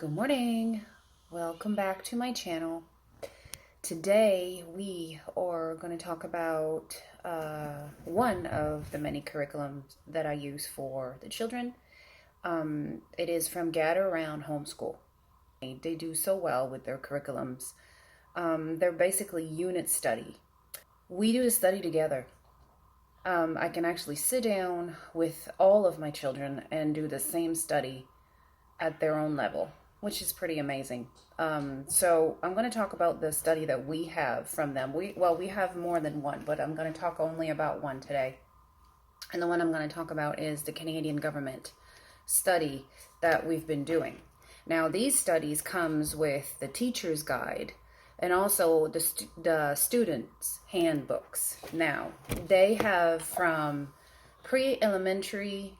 Good morning. Welcome back to my channel. Today we are going to talk about one of the many curriculums that I use for the children. It is from Gather Around Homeschool. They do so well with their curriculums. They're basically unit study. We do a study together. I can actually sit down with all of my children and do the same study at their own level, which is pretty amazing. So I'm going to talk about the study that we have from them. We have more than one, but I'm going to talk only about one today. And the one I'm going to talk about is the Canadian government study that we've been doing. Now, these studies comes with the teacher's guide and also the students' handbooks. Now, they have from pre-elementary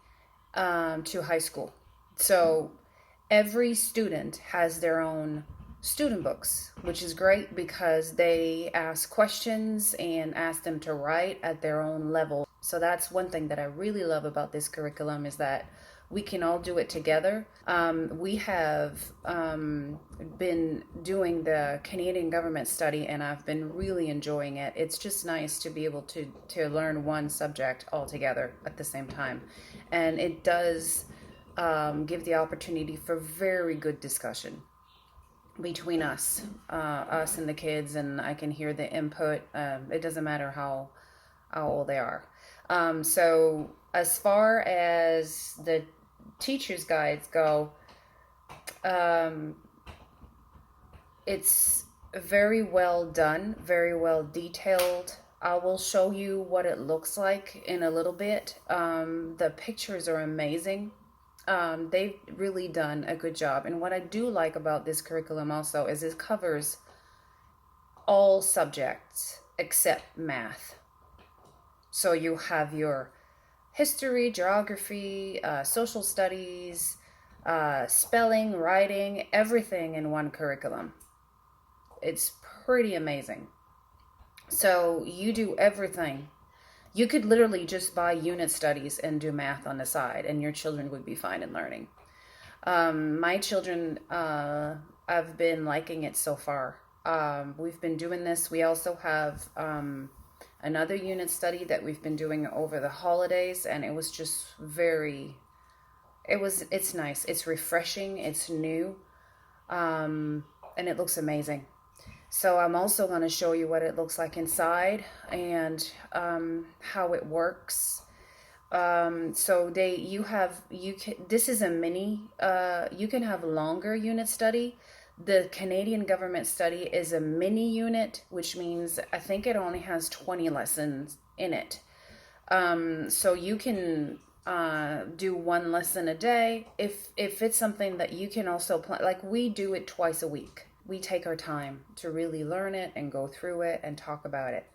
to high school. So every student has their own student books, which is great because they ask questions and ask them to write at their own level. So that's one thing that I really love about this curriculum, is that we can all do it together. We have been doing the Canadian government study, and I've been really enjoying it. It's just nice to be able to learn one subject all together at the same time. And it does give the opportunity for very good discussion between us and the kids, and I can hear the input. It doesn't matter how old they are. So as far as the teacher's guides go, it's very well done, very well detailed. I will show you what it looks like in a little bit. The pictures are amazing. They've really done a good job. And what I do like about this curriculum also is it covers all subjects except math. So you have your history, geography, social studies, spelling, writing, everything in one curriculum. It's pretty amazing. So you do everything. You could literally just buy unit studies and do math on the side, and your children would be fine in learning. My children, I've been liking it so far. We've been doing this. We also have another unit study that we've been doing over the holidays, and it was just it's nice. It's refreshing. It's new. And it looks amazing. So I'm also going to show you what it looks like inside and how it works. So this is a mini, you can have longer unit study. The Canadian government study is a mini unit, which means I think it only has 20 lessons in it. So you can do one lesson a day. If it's something that you can also plan, like we do it twice a week. We take our time to really learn it and go through it and talk about it.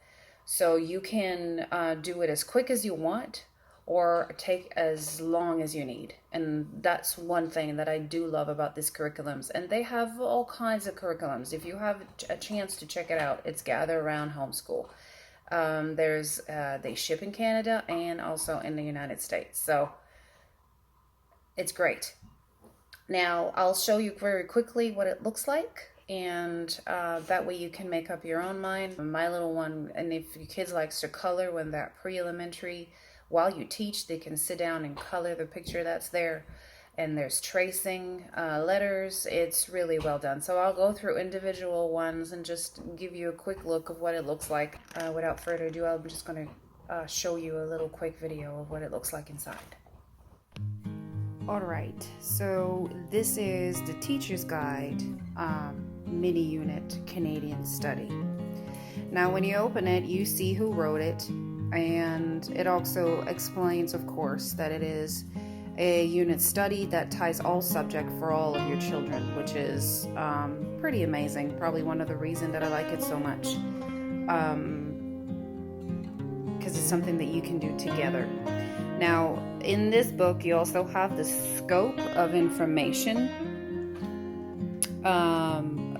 So you can do it as quick as you want or take as long as you need. And that's one thing that I do love about this curriculums. And they have all kinds of curriculums. If you have a chance to check it out, it's Gather Around Homeschool. They ship in Canada and also in the United States. So it's great. Now I'll show you very quickly what it looks like. And that way you can make up your own mind. My little one, and if your kids likes to color when they're pre-elementary, while you teach, they can sit down and color the picture that's there. And there's tracing letters. It's really well done. So I'll go through individual ones and just give you a quick look of what it looks like. Without further ado, I'm just going to show you a little quick video of what it looks like inside. Alright, so this is the teacher's guide mini unit Canadian study. Now when you open it, you see who wrote it, and it also explains, of course, that it is a unit study that ties all subject for all of your children, which is pretty amazing. Probably one of the reasons that I like it so much, because it's something that you can do together. Now, in this book, you also have the scope of information.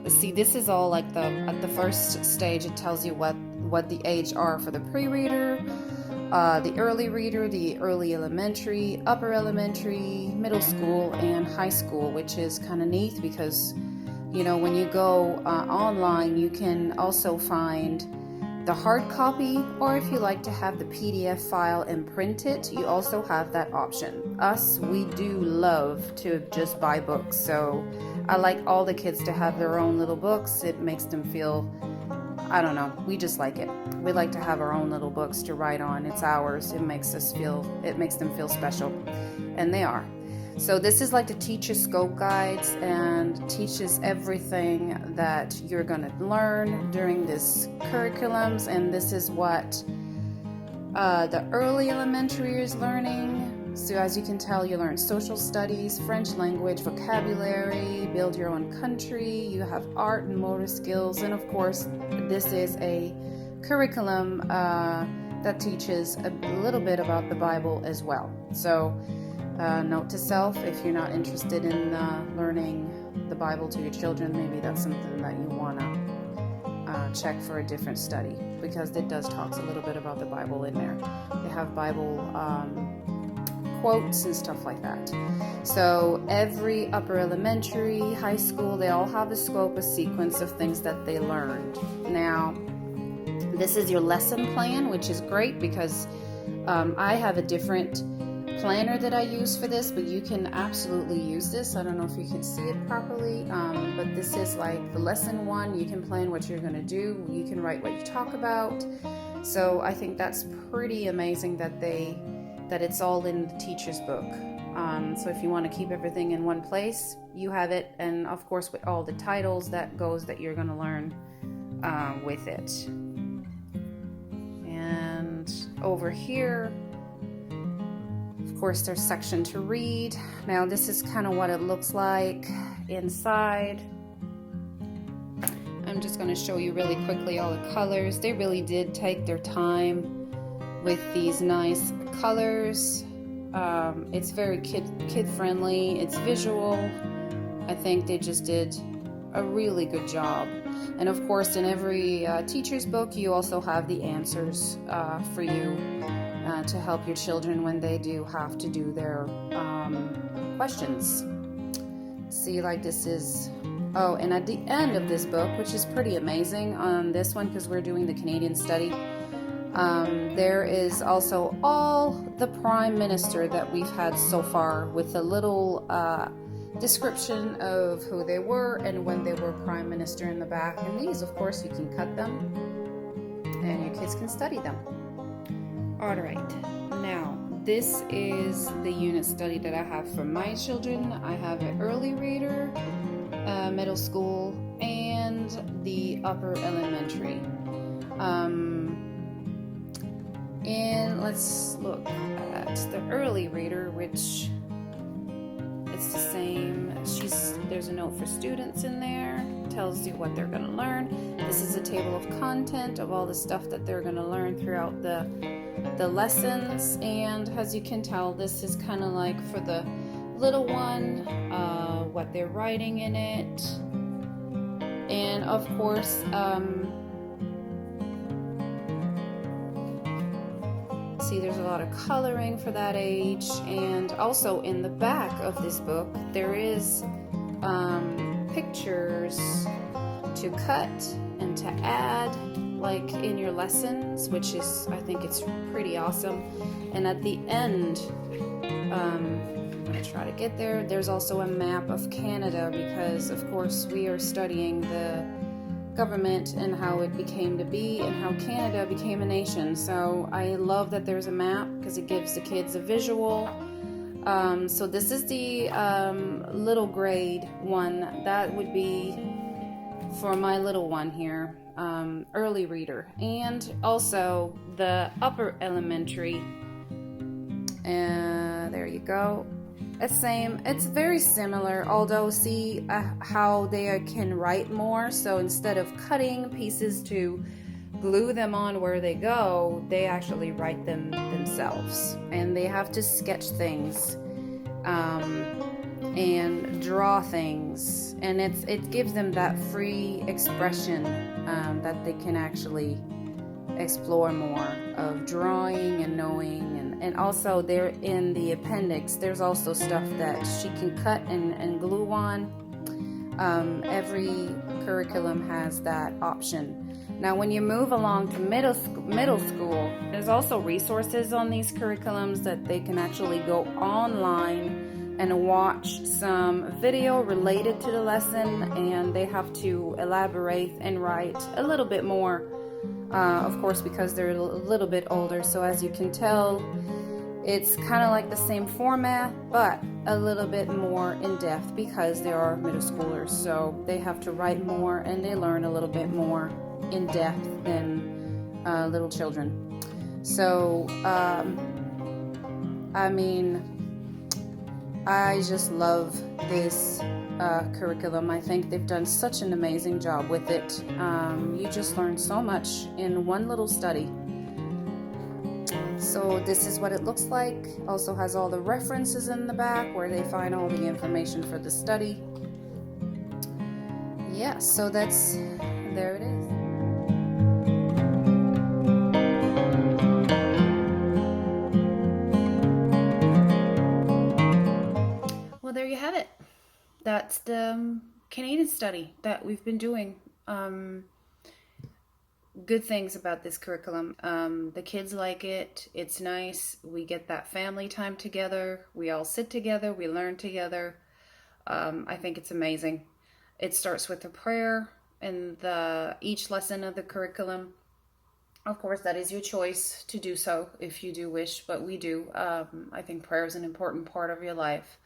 See, this is all like at the first stage, it tells you what the age are for the pre-reader, the early reader, the early elementary, upper elementary, middle school, and high school, which is kind of neat because, you know, when you go online, you can also find the hard copy, or if you like to have the PDF file and print it, you also have that option. Us, we do love to just buy books, so I like all the kids to have their own little books. It makes them feel, I don't know, we just like it. We like to have our own little books to write on. It's ours. It makes them feel special, and they are. So this is like the teacher scope guides and teaches everything that you're going to learn during this curriculums, and this is what the early elementary is learning. So as you can tell, you learn social studies, French language, vocabulary, build your own country, you have art and motor skills, and of course this is a curriculum that teaches a little bit about the Bible as well. So note to self, if you're not interested in learning the Bible to your children, maybe that's something that you want to check for a different study, because it does talk a little bit about the Bible in there. They have Bible quotes and stuff like that. So every upper elementary, high school, they all have a scope, a sequence of things that they learned. Now, this is your lesson plan, which is great because I have a different planner that I use for this, but you can absolutely use this. I don't know if you can see it properly, but this is like the lesson one. You can plan what you're going to do. You can write what you talk about. So I think that's pretty amazing that it's all in the teacher's book. So if you want to keep everything in one place, you have it, and of course with all the titles that you're going to learn with it. And over here, of course, there's section to read. Now this is kind of what it looks like inside. I'm just going to show you really quickly all the colors. They really did take their time with these nice colors. It's very kid friendly. It's visual. I think they just did a really good job. And of course, in every teacher's book, you also have the answers for you to help your children when they do have to do their questions. See, like this is, oh, and at the end of this book, which is pretty amazing on this one because we're doing the Canadian study, there is also all the prime minister that we've had so far with a little description of who they were and when they were prime minister in the back. And these, of course, you can cut them and your kids can study them. All right, now this is the unit study that I have for my children. I have an early reader, middle school, and the upper elementary. And let's look at the early reader, which it's the same. There's a note for students in there, tells you what they're going to learn. This is a table of content of all the stuff that they're going to learn throughout the lessons, and as you can tell, this is kind of like for the little one, what they're writing in it, and of course see there's a lot of coloring for that age. And also in the back of this book there is pictures to cut and to add, like in your lessons, which is, I think it's pretty awesome. And at the end, I'm going to try to get there, there's also a map of Canada, because of course we are studying the government and how it became to be and how Canada became a nation. So I love that there's a map because it gives the kids a visual. So this is the little grade one. That would be for my little one here, early reader, and also the upper elementary. And there you go. It's same. It's very similar, although see how they can write more. So instead of cutting pieces to glue them on where they go, they actually write them themselves, and they have to sketch things and draw things, and it gives them that free expression that they can actually explore more of drawing and knowing, and also there in the appendix there's also stuff that she can cut and glue on. Every curriculum has that option. Now when you move along to middle school, there's also resources on these curriculums that they can actually go online and watch some video related to the lesson, and they have to elaborate and write a little bit more, of course, because they're a little bit older. So as you can tell, it's kind of like the same format, but a little bit more in depth because they are middle schoolers. So they have to write more and they learn a little bit more in depth than little children. So, I mean, I just love this curriculum. I think they've done such an amazing job with it. You just learn so much in one little study. So this is what it looks like. Also has all the references in the back where they find all the information for the study. Yeah, so there it is. Well, there you have it. That's the Canadian study that we've been doing. Good things about this curriculum. The kids like it. It's nice. We get that family time together. We all sit together. We learn together. I think it's amazing. It starts with a prayer in each lesson of the curriculum. Of course, that is your choice to do so if you do wish, but we do. I think prayer is an important part of your life.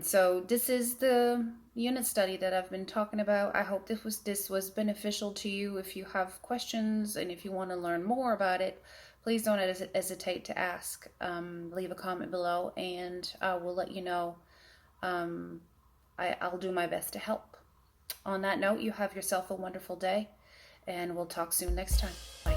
So this is the unit study that I've been talking about. I hope this was beneficial to you. If you have questions and if you want to learn more about it, please don't hesitate to ask. Leave a comment below and I will let you know. I'll do my best to help. On that note, you have yourself a wonderful day and we'll talk soon next time. Bye.